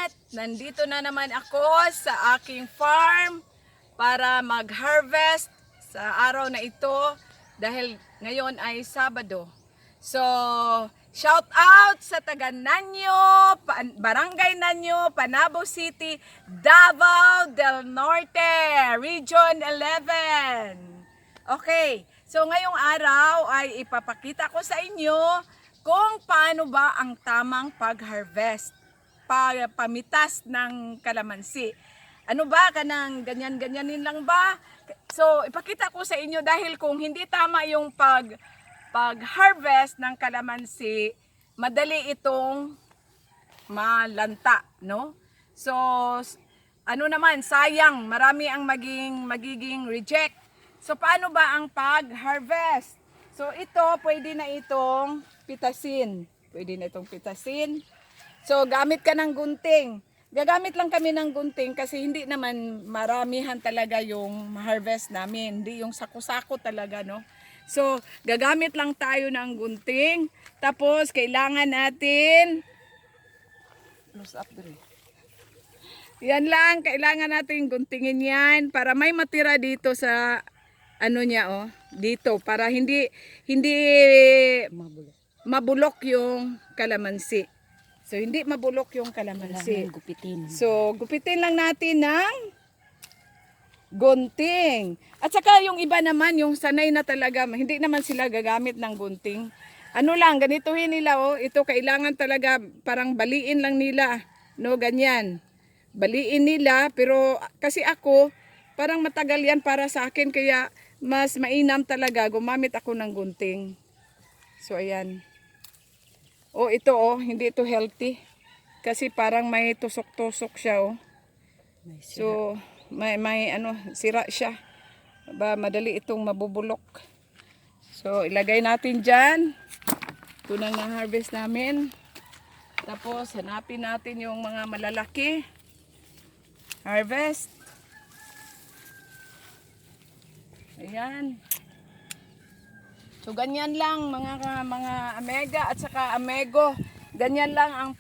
lahat! Nandito na naman ako sa aking farm para mag-harvest sa araw na ito dahil ngayon ay Sabado. So, shout out sa taga Nanyo, Barangay Nanyo, Panabo City, Davao del Norte, Region 11. Okay, so ngayong araw ay ipapakita ko sa inyo kung paano ba ang tamang pag-harvest, pamitas ng kalamansi. Ano ba, kanang ganyan-ganyanin lang ba? So, ipakita ko sa inyo dahil kung hindi tama yung pag-harvest ng kalamansi, madali itong malanta, no? So, ano naman, sayang, marami ang magiging reject. So, paano ba ang pag-harvest? So, ito, pwede na itong pitasin. Pwede na itong pitasin. So, gamit ka ng gunting. Gagamit lang kami ng gunting kasi hindi naman maramihan talaga yung harvest namin. Hindi yung sako-sako talaga, no? So, gagamit lang tayo ng gunting. Tapos, kailangan natin close up dire. Yan lang, kailangan natin guntingin yan para may matira dito sa ano niya, oh, dito para hindi mabulok yung kalamansi. So, hindi mabulok yung kalamansi. Gupitin. So, gupitin lang natin ng gunting. At saka yung iba naman, yung sanay na talaga, hindi naman sila gagamit ng gunting. Ano lang, ganituhin nila, oh. Ito kailangan talaga, parang baliin lang nila. No, ganyan. Baliin nila, pero kasi ako, parang matagal yan para sa akin, kaya mas mainam talaga, gumamit ako ng gunting. So, ayan. Oh, ito oh, hindi ito healthy. Kasi parang may tusok-tusok siya oh. So, may ano, sira siya. Ba, madali itong mabubulok. So, ilagay natin dyan. Ito na na-harvest namin. Tapos, hanapin natin yung mga malalaki. Harvest. Ayan. So ganyan lang mga amega at saka amego. Ganyan lang ang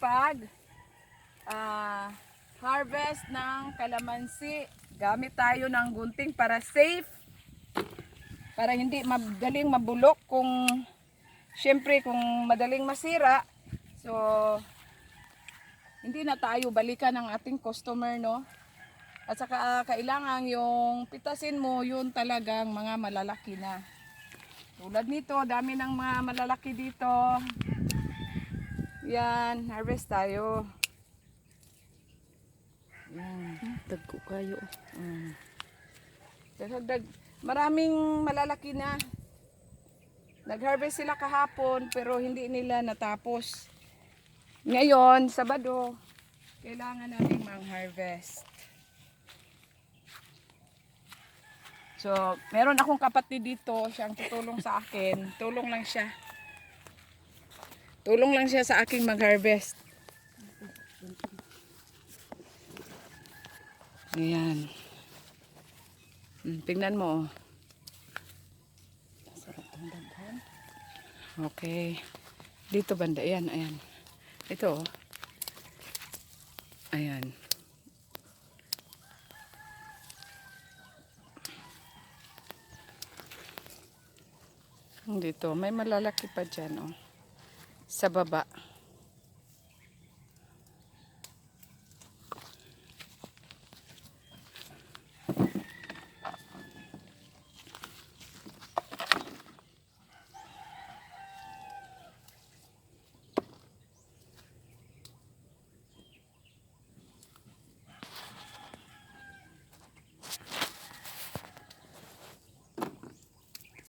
harvest ng kalamansi. Gamit tayo ng gunting para safe. Para hindi madaling mabulok syempre kung madaling masira. So hindi na tayo balikan ng ating customer, no? At saka kailangan yung pitasin mo yun talagang mga malalaki na. Tulad nito, dami ng mga malalaki dito. Yan, harvest tayo. Yan. Tagko kayo. Maraming malalaki na. Nag-harvest sila kahapon pero hindi nila natapos. Ngayon, Sabado, kailangan natin mang-harvest. So, meron akong kapatid dito, siyang tutulong sa akin. Tulong lang siya. Tulong lang siya sa aking mag-harvest. Ayan. Tingnan mo. Okay. Dito banda. Ayan, ayan. Ito. Ayan. Dito, may malalaki pa dyan, oh. Sa baba.